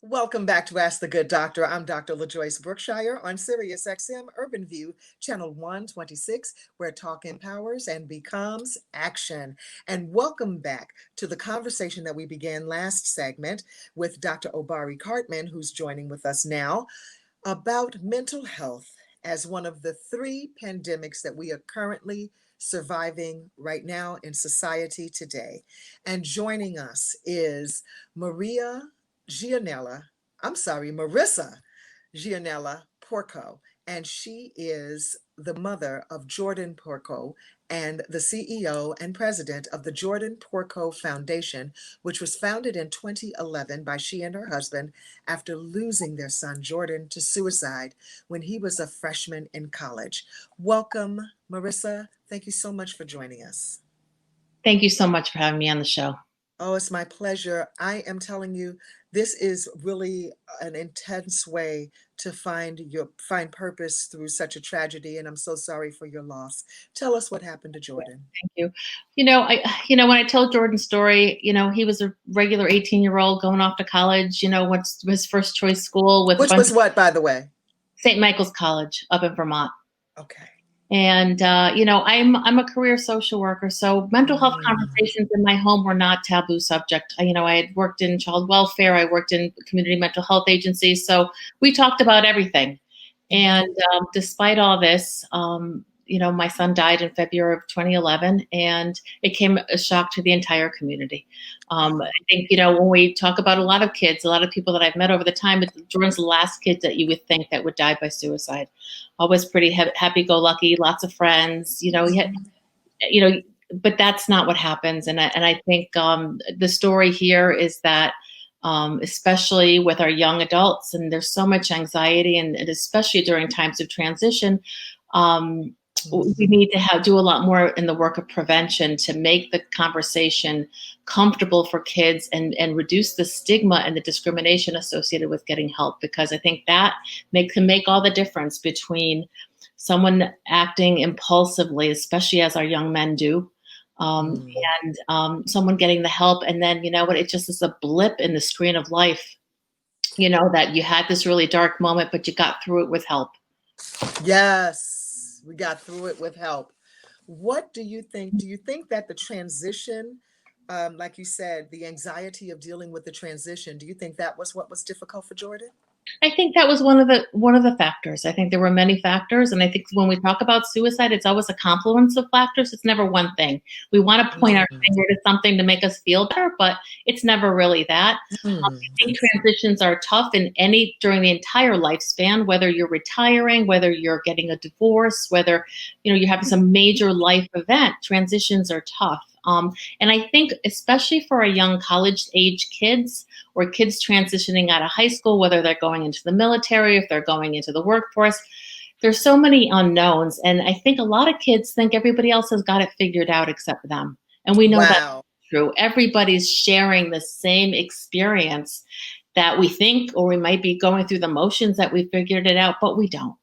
Welcome back to Ask the Good Doctor. I'm Dr. LaJoyce Brookshire on Sirius XM Urban View, Channel 126, where talk empowers and becomes action. And welcome back to the conversation that we began last segment with Dr. Obari Cartman, who's joining with us now, about mental health as one of the three pandemics that we are currently surviving right now in society today. And joining us is Marisa Giarnella-Porco, and she is the mother of Jordan Porco and the CEO and president of the Jordan Porco Foundation, which was founded in 2011 by she and her husband after losing their son Jordan to suicide when he was a freshman in college. Welcome, Marisa. Thank you so much for joining us. Thank you so much for having me on the show. Oh, it's my pleasure. I am telling you, this is really an intense way to find purpose through such a tragedy, and I'm so sorry for your loss. Tell us what happened to Jordan. Thank you. When I tell Jordan's story, he was a regular 18-year-old going off to college. What's his first choice school Which was what, by the way? St. Michael's College up in Vermont. Okay. And I'm a career social worker, so mental health conversations in my home were not taboo subject. I had worked in child welfare, I worked in community mental health agencies, so we talked about everything. And despite all this, my son died in February of 2011, and it came a shock to the entire community. I think, when we talk about a lot of kids, a lot of people that I've met over the time, Jordan's the last kid that you would think that would die by suicide. Always pretty happy-go-lucky, lots of friends, he had, but that's not what happens. And I think the story here is that, especially with our young adults, and there's so much anxiety, and especially during times of transition, we need to do a lot more in the work of prevention to make the conversation comfortable for kids and reduce the stigma and the discrimination associated with getting help, because I think that can make all the difference between someone acting impulsively, especially as our young men do, and someone getting the help. And then, it just is a blip in the screen of life, that you had this really dark moment, but you got through it with help. Yes. We got through it with help. What do you think? Do you think that the transition, like you said, the anxiety of dealing with the transition, do you think that was what was difficult for Jordan? I think that was one of the factors. I think there were many factors, and I think when we talk about suicide, it's always a confluence of factors. It's never one thing. We want to point our finger to something to make us feel better, but it's never really that. I think transitions are tough during the entire lifespan, whether you're retiring, whether you're getting a divorce, whether you're having some major life event. Transitions are tough. And I think especially for our young college-age kids or kids transitioning out of high school, whether they're going into the military, if they're going into the workforce, there's so many unknowns. And I think a lot of kids think everybody else has got it figured out except them. And we know that's true. Everybody's sharing the same experience that we think, or we might be going through the motions that we figured it out, but we don't.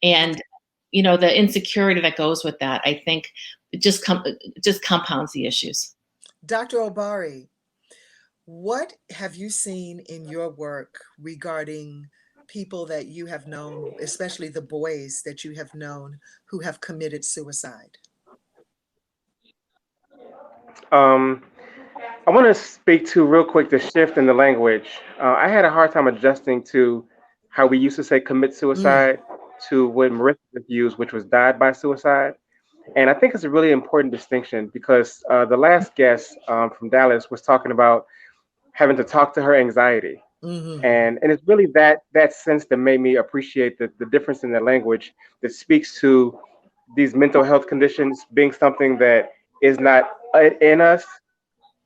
And the insecurity that goes with that, I think it just compounds the issues. Dr. Obari, what have you seen in your work regarding people that you have known, especially the boys that you have known who have committed suicide? I want to speak to real quick the shift in the language. I had a hard time adjusting to how we used to say commit suicide to what Marisa used, which was died by suicide. And I think it's a really important distinction because the last guest from Dallas was talking about having to talk to her anxiety. And it's really that sense that made me appreciate the difference in the language that speaks to these mental health conditions being something that is not in us.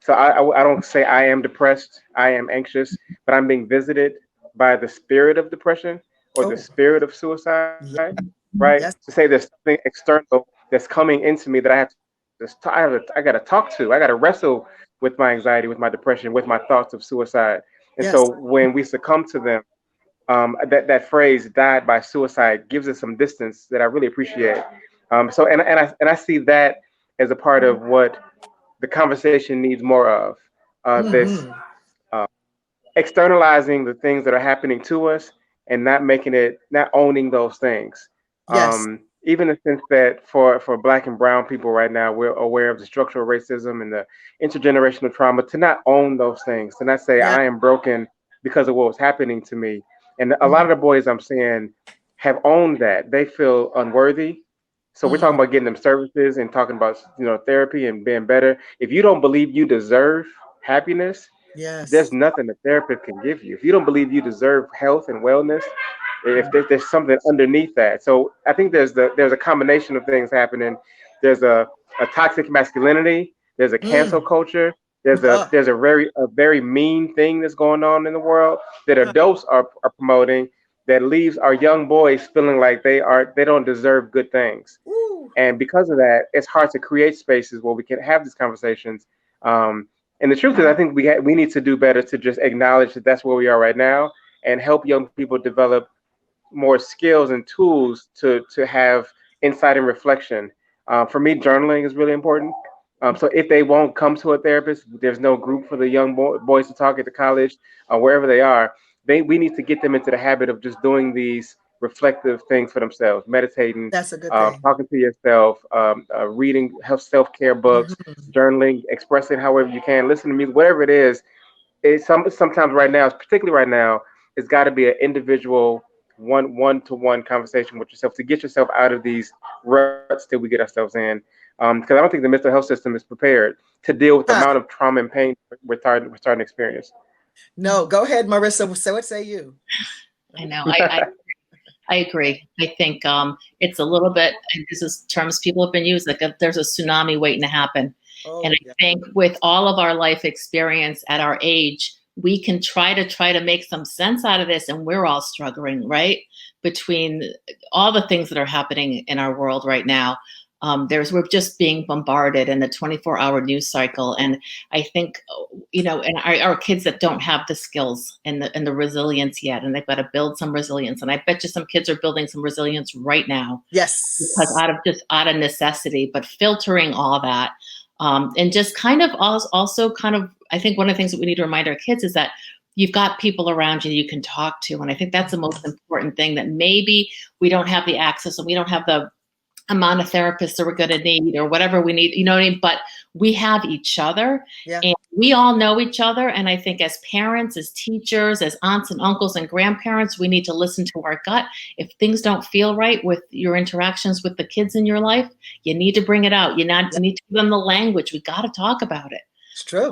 So I don't say I am depressed, I am anxious, but I'm being visited by the spirit of depression or the spirit of suicide, right? Yes. To say there's something external that's coming into me that I got to talk to. I got to wrestle with my anxiety, with my depression, with my thoughts of suicide. And so when we succumb to them, that phrase "died by suicide" gives us some distance that I really appreciate. So I see that as a part of what the conversation needs more of. This externalizing the things that are happening to us and not owning those things. Yes. Even the sense that for Black and Brown people right now, we're aware of the structural racism and the intergenerational trauma, to not own those things, to not say, Yeah. I am broken because of what was happening to me. And a lot Mm, of the boys I'm seeing have owned that. They feel unworthy. So we're talking mm, about getting them services and talking about, therapy and being better. If you don't believe you deserve happiness, there's yes. nothing a therapist can give you. If you don't believe you deserve health and wellness, if Mm, there's something underneath that. So I think there's a combination of things happening. There's a toxic masculinity. There's a cancel mm. culture. There's a Uh, there's a very mean thing that's going on in the world that uh, adults are promoting, that leaves our young boys feeling like they don't deserve good things. ooh. And because of that, it's hard to create spaces where we can have these conversations. And the truth is, I think we need to do better to just acknowledge that that's where we are right now and help young people develop more skills and tools to have insight and reflection. For me, journaling is really important. So if they won't come to a therapist, there's no group for the young boys to talk at the college, wherever they are. We need to get them into the habit of just doing these reflective things for themselves, meditating, That's a good thing. talking to yourself, reading self-care books, Hmm. journaling, expressing however you can, listen to music, whatever it is. Sometimes right now, particularly right now, it's got to be an individual one-to-one conversation with yourself to get yourself out of these ruts that we get ourselves in. Because I don't think the mental health system is prepared to deal with the Huh. amount of trauma and pain we're starting to experience. No, go ahead, Marissa. So what say you? I know. I agree. I think it's a little bit, and this is terms people have been used, like there's a tsunami waiting to happen. And Oh, I yeah. think with all of our life experience at our age, we can try to make some sense out of this, and we're all struggling, right? Between all the things that are happening in our world right now. We're just being bombarded in the 24-hour news cycle. And I think, and our kids that don't have the skills and the resilience yet, and they've got to build some resilience. And I bet you some kids are building some resilience right now because Yes. out of necessity, but filtering all that. And just kind of also kind of, I think one of the things that we need to remind our kids is that you've got people around you can talk to. And I think that's the most important thing, that maybe we don't have the access and we don't have the amount of therapists that we're going to need or whatever we need, you know what I mean? But we have each other Yeah. and we all know each other. And I think as parents, as teachers, as aunts and uncles and grandparents, we need to listen to our gut. If things don't feel right with your interactions with the kids in your life, you need to bring it out. Yeah. You need to give them the language. We got to talk about it. It's true.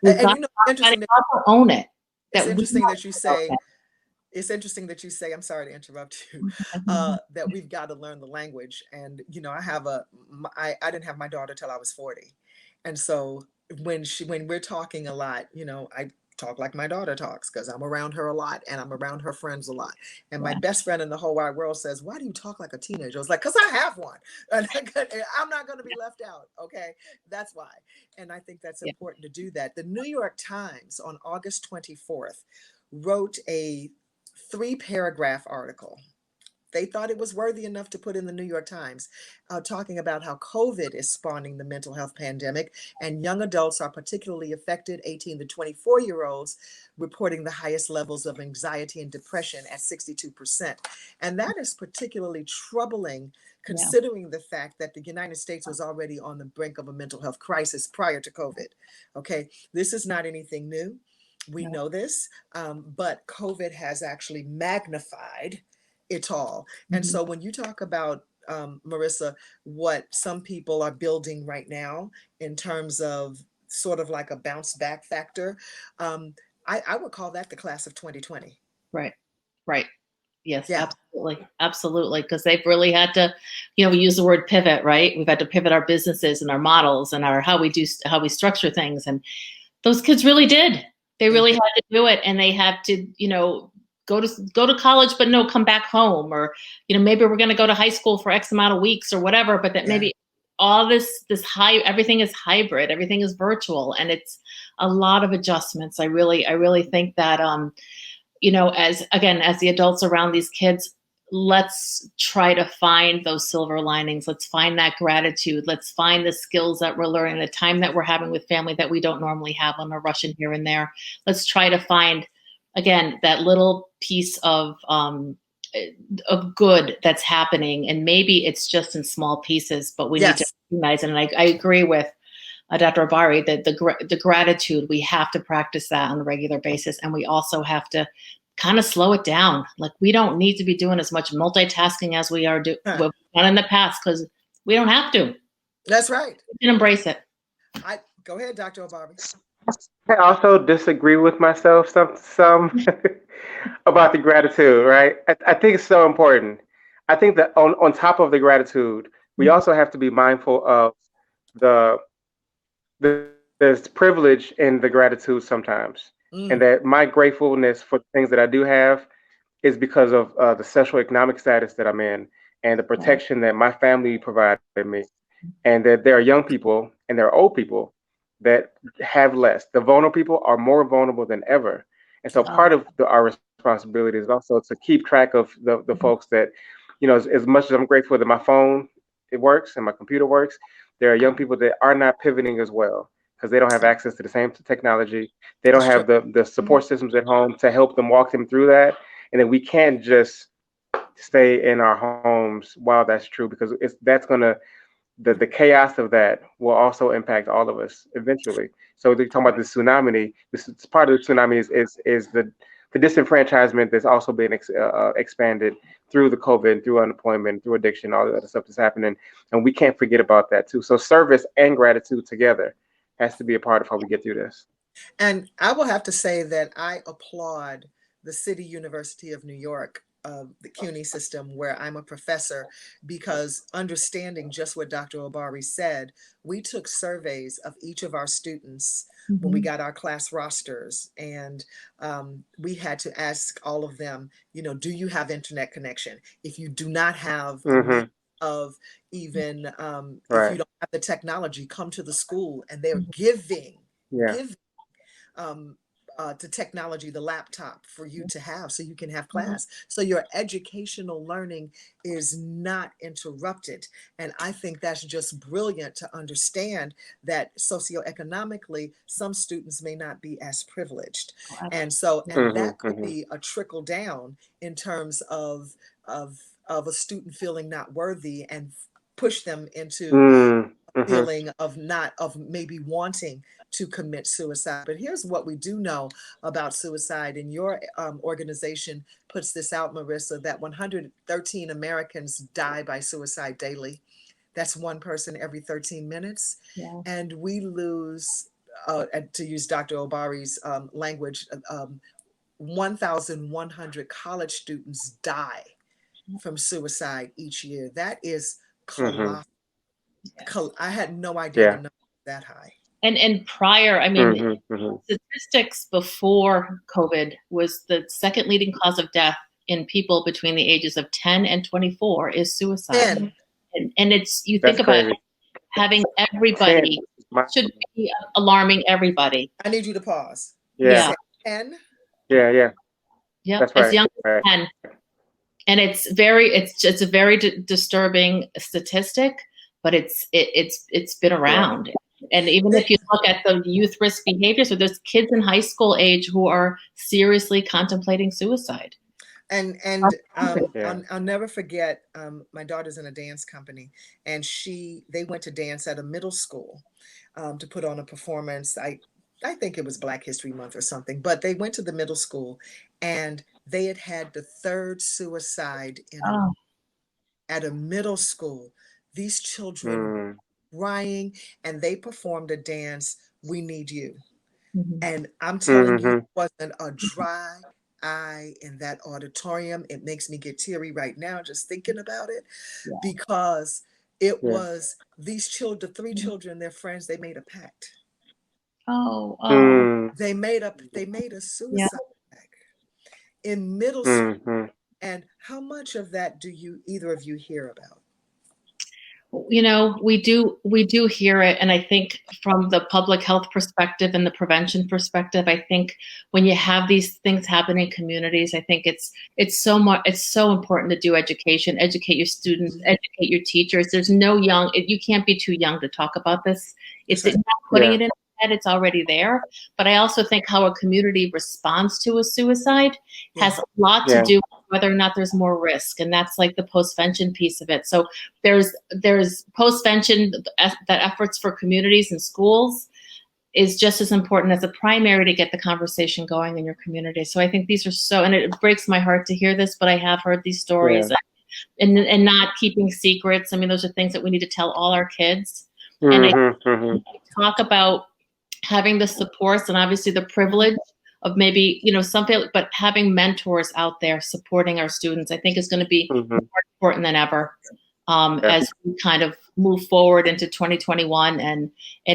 We've got And to talk about it, interesting that also own it. it's That we interesting know that you about say it's interesting that you say, I'm sorry to interrupt you, that. that we've got to learn the language. And, I have I didn't have my daughter till I was 40. And so when we're talking a lot, I talk like my daughter talks because I'm around her a lot and I'm around her friends a lot. And my Yeah, best friend in the whole wide world says, why do you talk like a teenager? I was like, because I have one. And I'm not going to be left out. Okay. That's why. And I think that's yeah, important to do that. The New York Times on August 24th wrote a 3-paragraph article. They thought it was worthy enough to put in the New York Times, talking about how COVID is spawning the mental health pandemic, and young adults are particularly affected, 18 to 24-year-olds reporting the highest levels of anxiety and depression at 62%. And that is particularly troubling yeah, considering the fact that the United States was already on the brink of a mental health crisis prior to COVID. Okay, this is not anything new. We yeah, know this, but COVID has actually magnified it all. And mhm, so when you talk about, Marissa, what some people are building right now in terms of sort of like a bounce back factor, um, I would call that the class of 2020. right, right. Yes, Yeah. absolutely. Absolutely. Because they've really had to, we use the word pivot, right? We've had to pivot our businesses and our models and how we structure things. And those kids really did. They They really did. had to do it. And they had to, go to college, but no, come back home. Or, maybe we're going to go to high school for X amount of weeks or whatever, but that Yeah. maybe all everything is hybrid, everything is virtual. And it's a lot of adjustments. I really think that, as the adults around these kids, let's try to find those silver linings. Let's find that gratitude. Let's find the skills that we're learning, the time that we're having with family that we don't normally have when we're rushing here and there. Let's try to find, again, that little piece of good that's happening. And maybe it's just in small pieces, but we need to recognize it. And I agree with Dr. Obari that the gratitude, we have to practice that on a regular basis. And we also have to kind of slow it down. Like, we don't need to be doing as much multitasking as we are we've done in the past, because we don't have to. That's right. We can embrace it. Go ahead, Dr. Obari. I also disagree with myself some about the gratitude, right? I think it's so important. I think that on top of the gratitude, we also have to be mindful of there's privilege in the gratitude sometimes. And that my gratefulness for the things that I do have is because of the socioeconomic status that I'm in and the protection that my family provided me. And that there are young people and there are old people that have less. The vulnerable people are more vulnerable than ever. And so part of our responsibility is also to keep track of the folks that, as much as I'm grateful that my phone, it works and my computer works, there are young people that are not pivoting as well because they don't have access to the same technology. They don't have the support systems at home to help them walk them through that. And then we can't just stay in our homes while that's true, because that's going to, the chaos of that will also impact all of us eventually. So they're talking about the tsunami. This part of the tsunami is the disenfranchisement that's also being expanded through the COVID, through unemployment, through addiction, all the other stuff that's happening. And we can't forget about that too. So service and gratitude together has to be a part of how we get through this. And I will have to say that I applaud the City University of New York, the CUNY system, where I'm a professor, because understanding just what Dr. Obari said, we took surveys of each of our students when we got our class rosters, and we had to ask all of them, do you have internet connection? If you do not have of even if you don't have the technology, come to the school, and they're giving to technology, the laptop for you to have so you can have class. So your educational learning is not interrupted. And I think that's just brilliant to understand that socioeconomically, some students may not be as privileged. And so, and that could be a trickle down in terms of a student feeling not worthy and push them into a feeling of maybe wanting to commit suicide. But here's what we do know about suicide, and your organization puts this out, Marisa, that 113 Americans die by suicide daily. That's one person every 13 minutes. And we lose, to use Dr. Obari's language, 1,100 college students die from suicide each year. That is colossal. I had no idea the number was that high. And prior, I mean, statistics before COVID was the second leading cause of death in people between the ages of 10 and 24 is suicide. And it's, you think about it, having everybody should be alarming everybody. I need you to pause. 10? Yeah. That's right. As young as 10. And it's a very disturbing statistic, but it's been around. And even if you look at the youth risk behavior, so there's kids in high school age who are seriously contemplating suicide. And I'll never forget, my daughter's in a dance company, and they went to dance at a middle school to put on a performance. I think it was Black History Month or something, but they went to the middle school, and they had the third suicide at a middle school. These children crying, and they performed a dance, "We Need You." And I'm telling you, it wasn't a dry eye in that auditorium. It makes me get teary right now just thinking about it, because it was these children, 3 children, their friends, they made a pact. They made a suicide pact in middle school. And how much of that do either of you hear about? You know, we do hear it. And I think from the public health perspective and the prevention perspective, I think when you have these things happen in communities, I think it's so important to do education, educate your students, educate your teachers. There's no you can't be too young to talk about this. It's That's right. not putting it in their head, it's already there. But I also think how a community responds to a suicide has a lot to do with whether or not there's more risk. And that's like the postvention piece of it. So there's postvention, that efforts for communities and schools is just as important as a primary to get the conversation going in your community. So I think these are and it breaks my heart to hear this, but I have heard these stories, and not keeping secrets. I mean, those are things that we need to tell all our kids. And I talk about having the supports and obviously the privilege of maybe, something, but having mentors out there supporting our students, I think is going to be more important than ever. As we kind of move forward into 2021 and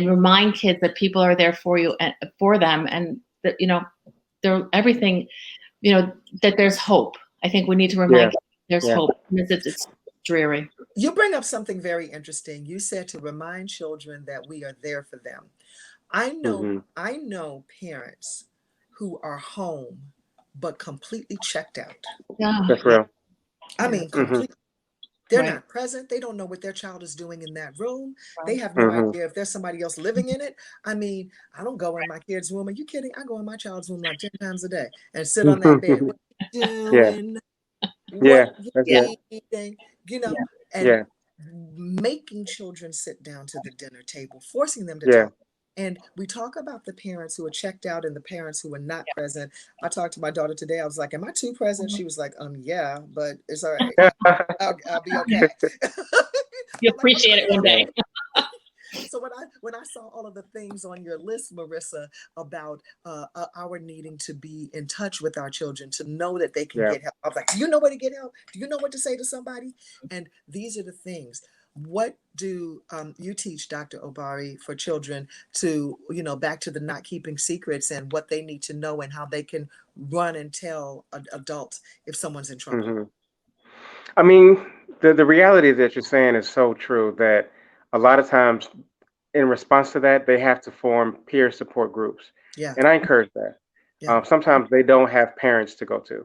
remind kids that people are there for you and for them, and that, they're everything, that there's hope. I think we need to remind kids there's hope. It's dreary. You bring up something very interesting. You said to remind children that we are there for them. I know parents who are home but completely checked out. Yeah. That's real. I mean, completely. They're not present. They don't know what their child is doing in that room. They have no idea if there's somebody else living in it. I mean, I don't go in my kid's room. Are you kidding? I go in my child's room like 10 times a day and sit on that bed. What you doing? What you eating? And making children sit down to the dinner table, forcing them to talk. And we talk about the parents who are checked out and the parents who are not present. I talked to my daughter today. I was like, am I too present? She was like, yeah, but it's all right. I'll be okay. You appreciate it one day. So when I saw all of the things on your list, Marisa, about our needing to be in touch with our children, to know that they can get help, I was like, do you know where to get help? Do you know what to say to somebody? And these are the things. What do you teach, Dr. Obari, for children to, back to the not keeping secrets and what they need to know and how they can run and tell adults if someone's in trouble? I mean, the reality that you're saying is so true that a lot of times in response to that, they have to form peer support groups. Yeah. And I encourage that. Sometimes they don't have parents to go to,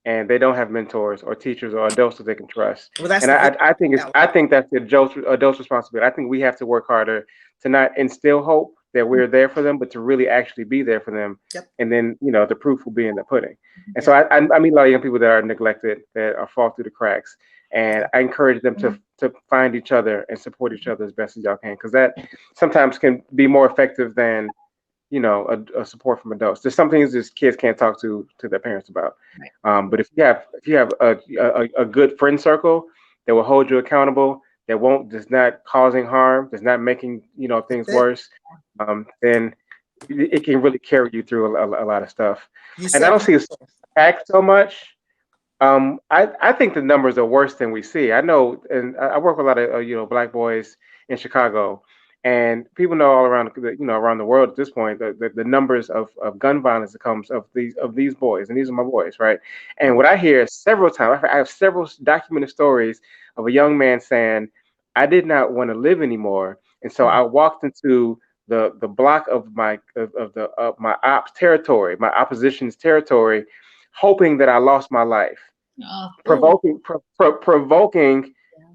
and they don't have mentors or teachers or adults that they can trust. Well, that's and I think that's the adults' responsibility. I think we have to work harder to not instill hope that we're there for them, but to really actually be there for them. And then, the proof will be in the pudding. And so I meet a lot of young people that are neglected, that are fall through the cracks. And I encourage them to find each other and support each other as best as y'all can, because that sometimes can be more effective than a support from adults. There's some things that kids can't talk to their parents about. But if you have a good friend circle that will hold you accountable, that's not causing harm, that's not making things worse, then it can really carry you through a lot of stuff. And I don't see attack so much. I think the numbers are worse than we see. I know, and I work with a lot of Black boys in Chicago, and people know all around around the world at this point the numbers of gun violence that comes of these boys, and these are my boys, right? And what I hear several times, I have several documented stories of a young man saying, "I did not want to live anymore, and so I walked into the block of my ops territory, my opposition's territory, hoping that I lost my life." Provoking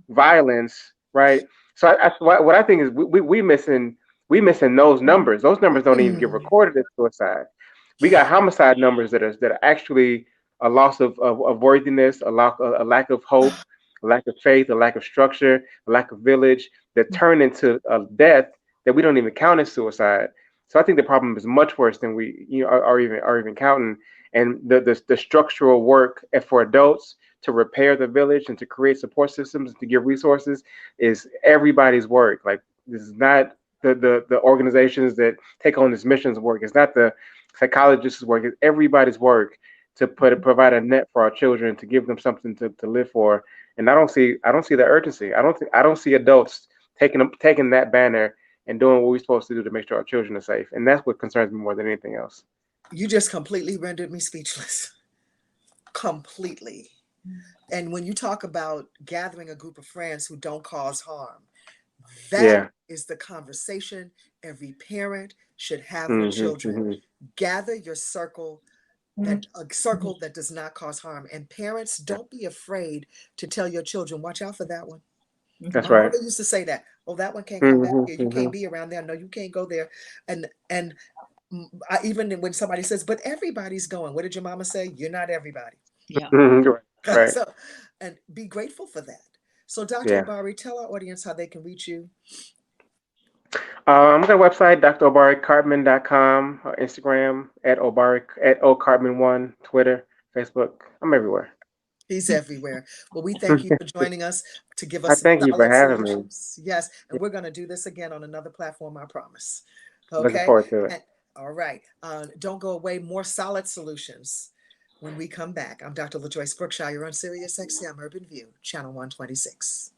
violence, right? So what I think is we missing those numbers. Those numbers don't even get recorded as suicide. We got homicide numbers that are actually a loss of worthiness, a lack of hope, a lack of faith, a lack of structure, a lack of village, that turn into a death that we don't even count as suicide. So I think the problem is much worse than we are even counting. And the structural work for adults to repair the village and to create support systems and to give resources is everybody's work. Like, this is not the organizations that take on this missions work. It's not the psychologists' work. It's everybody's work to provide a net for our children, to give them something to live for. And I don't see the urgency. I don't see adults taking that banner and doing what we're supposed to do to make sure our children are safe. And that's what concerns me more than anything else. You just completely rendered me speechless. Completely. And when you talk about gathering a group of friends who don't cause harm, That Yeah. is the conversation every parent should have with Hmm. children. Hmm. Gather your circle, Mhm. that a circle that does not cause harm. And parents, Yeah. don't be afraid to tell your children, watch out for that one. That's My Mhm. right. mother used to say that. Oh, that one can't come back Hmm. here. You Hmm. can't be around there. No, you can't go there. And even when somebody says, but everybody's going, what did your mama say? You're not everybody. Yeah. Right. Right. So, and be grateful for that. So, Dr. Yeah. Obari, tell our audience how they can reach you. I'm on the website, drobaricartman.com, Instagram at Obari at ocartman1, Twitter, Facebook. I'm everywhere. He's everywhere. Well, we thank you for joining us to give I us some thank you for solid having me. solutions. Yes, and Yeah, we're going to do this again on another platform, I promise. looking Okay? forward to it. And, all right. Don't go away. More solid solutions when we come back. I'm Dr. LaJoyce Brookshire on Sirius XM Urban View, Channel 126.